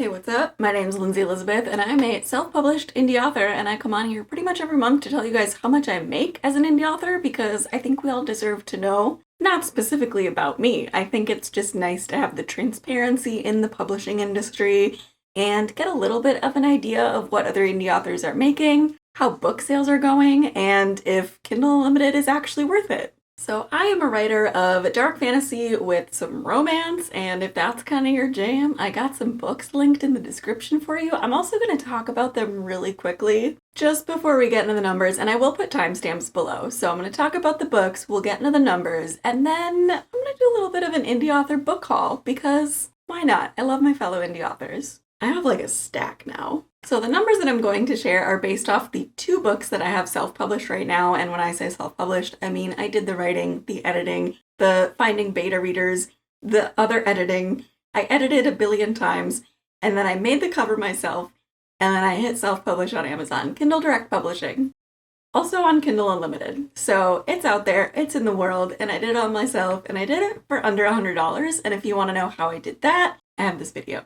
Hey, what's up? My name's Lindsay Elizabeth, and I'm a self-published indie author, and I come on here pretty much every month to tell you guys how much I make as an indie author because I think we all deserve to know. Not specifically about me. I think it's just nice to have the transparency in the publishing industry and get a little bit of an idea of what other indie authors are making, how book sales are going, and if Kindle Unlimited is actually worth it. So I am a writer of dark fantasy with some romance, and if that's kind of your jam, I got some books linked in the description for you. I'm also going to talk about them really quickly just before we get into the numbers, and I will put timestamps below. So I'm going to talk about the books, we'll get into the numbers, and then I'm going to do a little bit of an indie author book haul because why not? I love my fellow indie authors. I have like a stack now. So the numbers that I'm going to share are based off the 2 books that I have self-published right now. And when I say self-published, I mean I did the writing, the editing, the finding beta readers, the other editing. I edited a billion times, and then I made the cover myself, and then I hit self-publish on Amazon, Kindle Direct Publishing. Also on Kindle Unlimited. So it's out there, it's in the world, and I did it all myself, and I did it for under $100. And if you want to know how I did that, I have this video.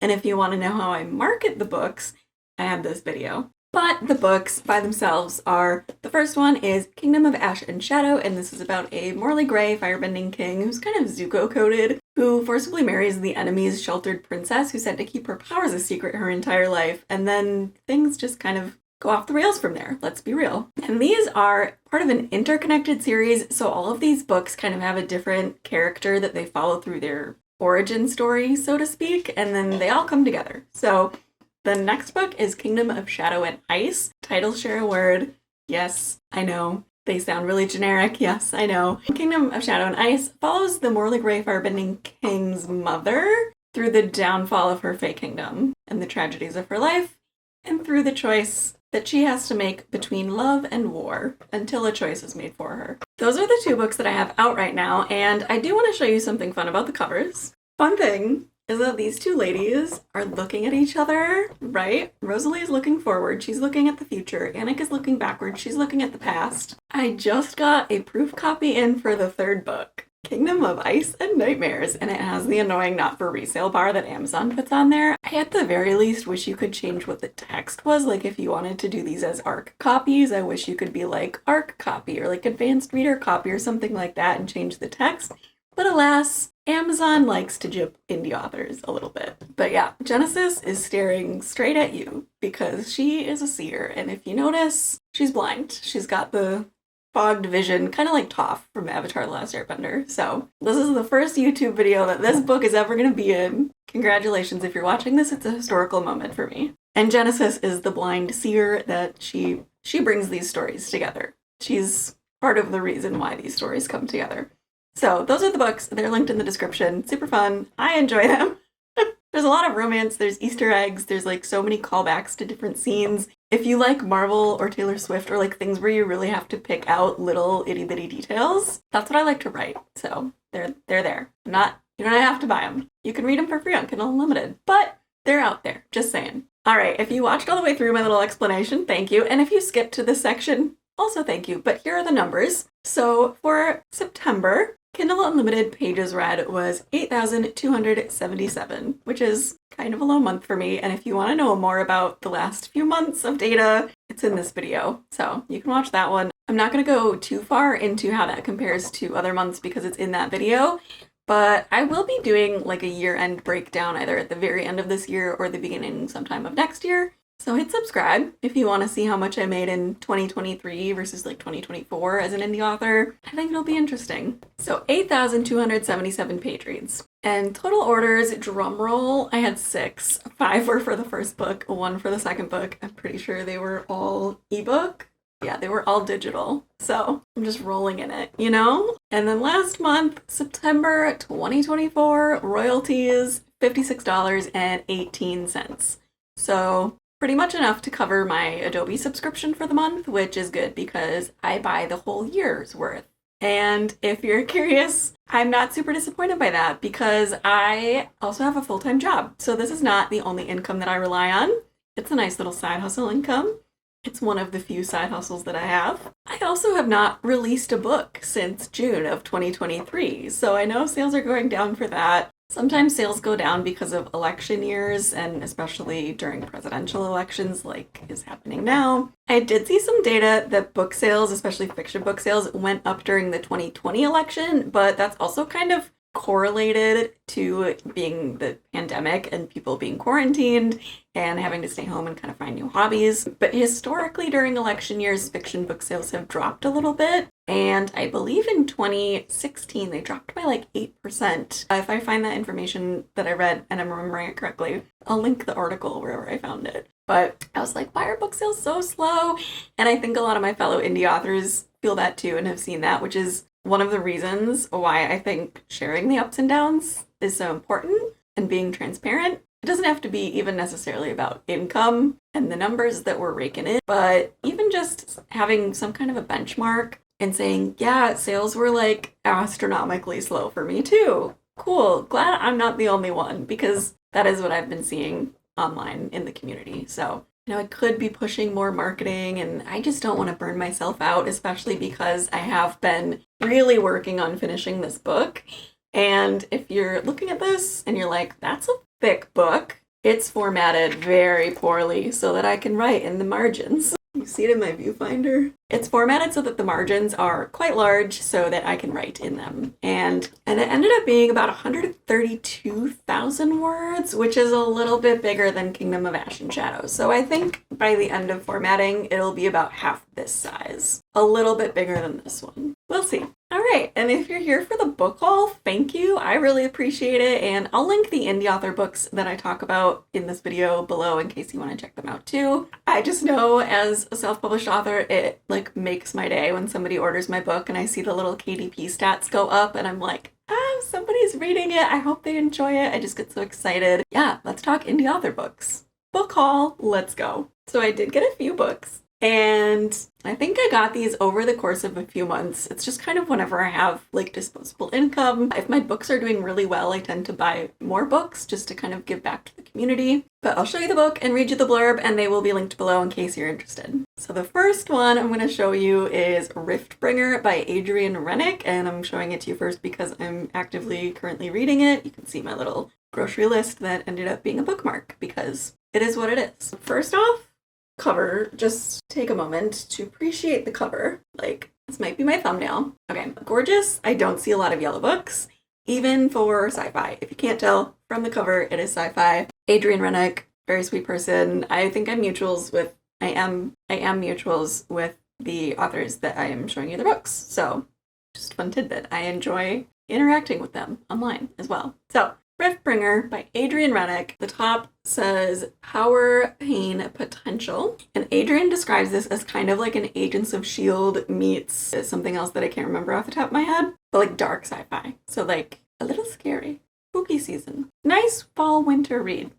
And if you want to know how I market the books, I have this video. But the books by themselves are, the first one is Kingdom of Ash and Shadow, and this is about a morally gray firebending king who's kind of Zuko-coded, who forcibly marries the enemy's sheltered princess who's said to keep her powers a secret her entire life, and then things just kind of go off the rails from there, let's be real. And these are part of an interconnected series, so all of these books kind of have a different character that they follow through their origin story, so to speak, and then they all come together. So the next book is Kingdom of Shadow and Ice. Titles share a word. Yes, I know. They sound really generic. Yes, I know. Kingdom of Shadow and Ice follows the morally gray firebending king's mother through the downfall of her fey kingdom and the tragedies of her life, and through the choice that she has to make between love and war until a choice is made for her. Those are the 2 books that I have out right now, and I do want to show you something fun about the covers. Fun thing is that these 2 ladies are looking at each other, right? Rosalie is looking forward, she's looking at the future. Annick is looking backward, she's looking at the past. I just got a proof copy in for the 3rd book, Kingdom of Ice and Nightmares, and it has the annoying not for resale bar that Amazon puts on there. I at the very least wish you could change what the text was. Like if you wanted to do these as ARC copies, I wish you could be like ARC copy or like advanced reader copy or something like that and change the text. But alas, Amazon likes to gyp indie authors a little bit. But yeah, Genesis is staring straight at you because she is a seer, and if you notice, she's blind. She's got the fogged vision, kind of like Toph from Avatar: The Last Airbender. So this is the first YouTube video that this book is ever going to be in. Congratulations if you're watching this, it's a historical moment for me. And Genesis is the blind seer that she brings these stories together. She's part of the reason why these stories come together. So those are the books, they're linked in the description. Super fun, I enjoy them. There's a lot of romance, there's Easter eggs, there's like so many callbacks to different scenes. If you like Marvel or Taylor Swift or like things where you really have to pick out little itty bitty details, that's what I like to write. So they're there. You don't have to buy them. You can read them for free on Kindle Unlimited, but they're out there, just saying. All right, if you watched all the way through my little explanation, thank you. And if you skipped to this section, also thank you. But here are the numbers. So for September, Kindle Unlimited pages read was 8,277, which is kind of a low month for me. And if you want to know more about the last few months of data, it's in this video. So you can watch that one. I'm not going to go too far into how that compares to other months because it's in that video, but I will be doing like a year-end breakdown either at the very end of this year or the beginning sometime of next year. So hit subscribe if you want to see how much I made in 2023 versus like 2024 as an indie author. I think it'll be interesting. So 8,277 page reads. And total orders, drumroll, I had 6. 5 were for the first book, 1 for the second book. I'm pretty sure they were all ebook. Yeah, they were all digital. So I'm just rolling in it, you know? And then last month, September 2024, royalties, $56.18. So pretty much enough to cover my Adobe subscription for the month, which is good because I buy the whole year's worth. And if you're curious, I'm not super disappointed by that because I also have a full-time job. So this is not the only income that I rely on. It's a nice little side hustle income. It's one of the few side hustles that I have. I also have not released a book since June of 2023, so I know sales are going down for that. Sometimes sales go down because of election years, and especially during presidential elections, like is happening now. I did see some data that book sales, especially fiction book sales, went up during the 2020 election, but that's also kind of correlated to being the pandemic and people being quarantined and having to stay home and kind of find new hobbies. But historically, during election years, fiction book sales have dropped a little bit. And I believe in 2016, they dropped by like 8%. If I find that information that I read and I'm remembering it correctly, I'll link the article wherever I found it. But I was like, why are book sales so slow? And I think a lot of my fellow indie authors feel that too and have seen that, which is one of the reasons why I think sharing the ups and downs is so important and being transparent. It doesn't have to be even necessarily about income and the numbers that we're raking in, but even just having some kind of a benchmark and saying, yeah, sales were like astronomically slow for me too. Cool. Glad I'm not the only one, because that is what I've been seeing online in the community. So I could be pushing more marketing, and I just don't want to burn myself out, especially because I have been really working on finishing this book. And if you're looking at this and you're like, that's a thick book, it's formatted very poorly so that I can write in the margins. You see it in my viewfinder? It's formatted so that the margins are quite large so that I can write in them. And it ended up being about 132,000 words, which is a little bit bigger than Kingdom of Ash and Shadows. So I think by the end of formatting, it'll be about half this size. A little bit bigger than this one. We'll see. All right, and if you're here for the book haul, thank you. I really appreciate it, and I'll link the indie author books that I talk about in this video below in case you want to check them out too. I just know as a self-published author, it like makes my day when somebody orders my book and I see the little KDP stats go up and I'm like, somebody's reading it. I hope they enjoy it. I just get so excited. Yeah, let's talk indie author books. Book haul, let's go. So I did get a few books. And I think I got these over the course of a few months. It's just kind of whenever I have like disposable income. If my books are doing really well, I tend to buy more books just to kind of give back to the community. But I'll show you the book and read you the blurb, and they will be linked below in case you're interested. So the first one I'm going to show you is Riftbringer by Adrian Rennick, and I'm showing it to you first because I'm actively currently reading it. You can see my little grocery list that ended up being a bookmark because it is what it is. First off, cover, just take a moment to appreciate the cover. Like, this might be my thumbnail. Okay, gorgeous. I don't see a lot of yellow books, even for sci-fi. If you can't tell from the cover, it is sci-fi. Adrian Rennick, very sweet person. I think I am mutuals with the authors that I am showing you their books. So, just fun tidbit. I enjoy interacting with them online as well. So, Riftbringer by Adrian Rennick. The top says Power, Pain, Potential. And Adrian describes this as kind of like an Agents of S.H.I.E.L.D. meets something else that I can't remember off the top of my head, but like dark sci-fi. So like a little scary. Spooky season. Nice fall winter read.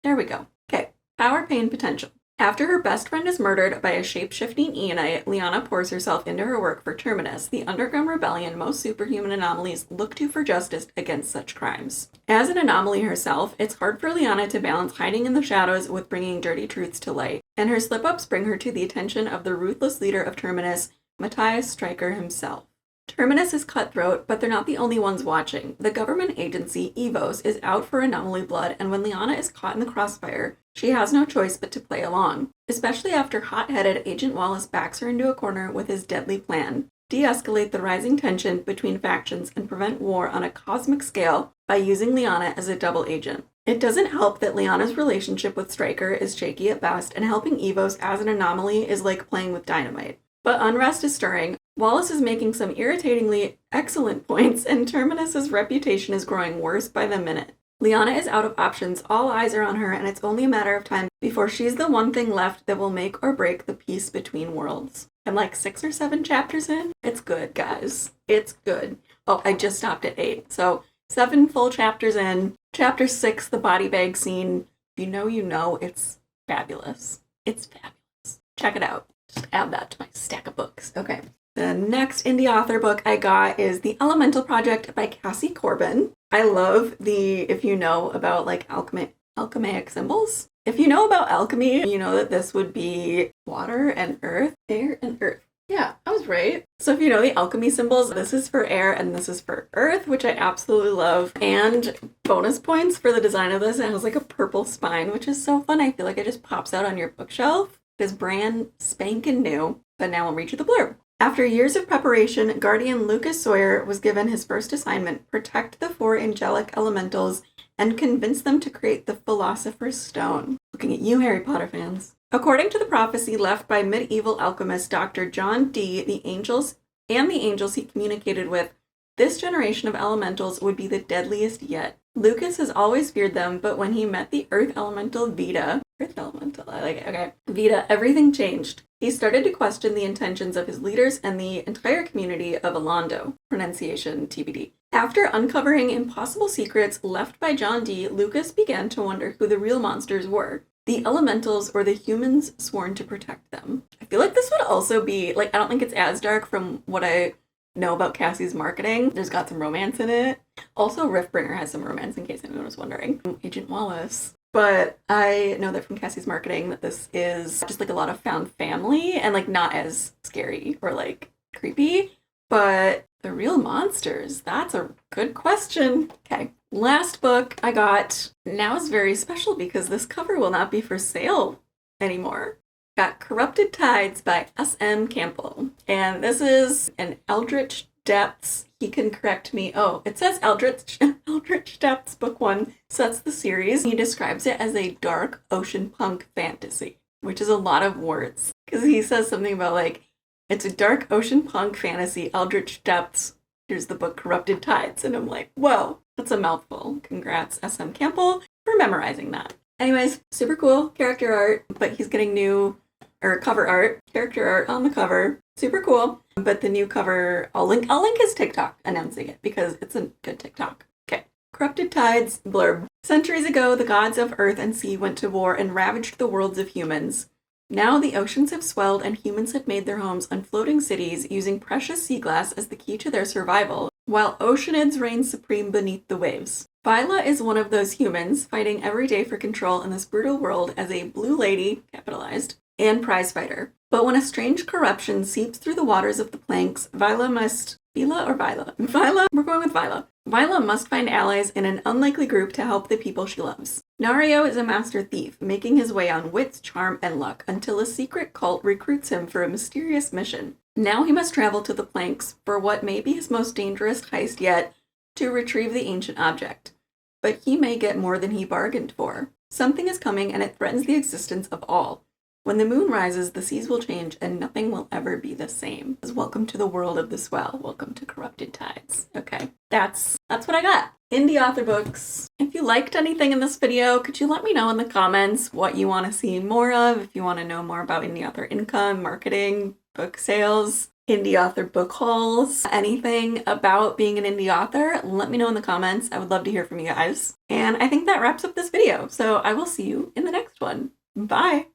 There we go. Okay. Power, Pain, Potential. After her best friend is murdered by a shape-shifting Aeonite, Liana pours herself into her work for Terminus, the underground rebellion most superhuman anomalies look to for justice against such crimes. As an anomaly herself, it's hard for Liana to balance hiding in the shadows with bringing dirty truths to light, and her slip-ups bring her to the attention of the ruthless leader of Terminus, Matthias Stryker himself. Terminus is cutthroat, but they're not the only ones watching. The government agency, EVOS, is out for anomaly blood, and when Liana is caught in the crossfire, she has no choice but to play along, especially after hot-headed Agent Wallace backs her into a corner with his deadly plan: de-escalate the rising tension between factions and prevent war on a cosmic scale by using Liana as a double agent. It doesn't help that Liana's relationship with Stryker is shaky at best, and helping EVOS as an anomaly is like playing with dynamite. But unrest is stirring. Wallace is making some irritatingly excellent points, and Terminus's reputation is growing worse by the minute. Liana is out of options, all eyes are on her, and it's only a matter of time before she's the one thing left that will make or break the peace between worlds. I'm like 6 or 7 chapters in. It's good, guys. It's good. Oh, I just stopped at 8. So 7 full chapters in. Chapter 6, the body bag scene. You know, it's fabulous. It's fabulous. Check it out. Just add that to my stack of books. Okay. The next indie author book I got is The Elemental Project by Cassie Corbin. I love if you know about like alchemic symbols. If you know about alchemy, you know that this would be water and earth, air and earth. Yeah, I was right. So if you know the alchemy symbols, this is for air and this is for earth, which I absolutely love. And bonus points for the design of this. It has like a purple spine, which is so fun. I feel like it just pops out on your bookshelf. It is brand spanking new. But now I'll read you the blurb. After years of preparation, Guardian Lucas Sawyer was given his first assignment: protect the four angelic elementals and convince them to create the Philosopher's Stone. Looking at you, Harry Potter fans. According to the prophecy left by medieval alchemist Dr. John Dee, the angels he communicated with, this generation of elementals would be the deadliest yet. Lucas has always feared them, but when he met the earth elemental Vita, I like it, okay, Vita, everything changed. He started to question the intentions of his leaders and the entire community of Alondo, pronunciation TBD. After uncovering impossible secrets left by John Dee, Lucas began to wonder who the real monsters were. The elementals or the humans sworn to protect them. I feel like this would also be, like, I don't think it's as dark from what I know about Cassie's marketing. There's got some romance in it. Also, Riftbringer has some romance, in case anyone was wondering. Agent Wallace. But I know that from Cassie's marketing that this is just like a lot of found family and like not as scary or like creepy. But the real monsters, that's a good question. Okay, last book I got now is very special because this cover will not be for sale anymore. Got Corrupted Tides by S.M. Campbell. And this is an Eldritch Depths. He can correct me. Oh, it says Eldritch Depths Book 1, so that's the series. He describes it as a dark ocean punk fantasy, which is a lot of words. Because he says something about like, it's a dark ocean punk fantasy, Eldritch Depths. Here's the book Corrupted Tides. And I'm like, whoa, that's a mouthful. Congrats, S.M. Campbell, for memorizing that. Anyways, super cool character art, but he's getting new cover art, character art on the cover. Super cool. But the new cover, I'll link his TikTok announcing it because it's a good TikTok. Okay. Corrupted Tides blurb. Centuries ago, the gods of earth and sea went to war and ravaged the worlds of humans. Now the oceans have swelled and humans have made their homes on floating cities using precious sea glass as the key to their survival, while oceanids reign supreme beneath the waves. Viola is one of those humans fighting every day for control in this brutal world as a blue lady, capitalized, and prize fighter. But when a strange corruption seeps through the waters of the planks, Viola, we're going with Viola. Viola must find allies in an unlikely group to help the people she loves. Nario is a master thief, making his way on wits, charm, and luck until a secret cult recruits him for a mysterious mission. Now he must travel to the planks for what may be his most dangerous heist yet, to retrieve the ancient object. But he may get more than he bargained for. Something is coming and it threatens the existence of all. When the moon rises, the seas will change and nothing will ever be the same. Welcome to the world of the swell. Welcome to Corrupted Tides. Okay, that's what I got. Indie author books. If you liked anything in this video, could you let me know in the comments what you want to see more of? If you want to know more about indie author income, marketing, book sales, indie author book hauls, anything about being an indie author, let me know in the comments. I would love to hear from you guys. And I think that wraps up this video. So I will see you in the next one. Bye.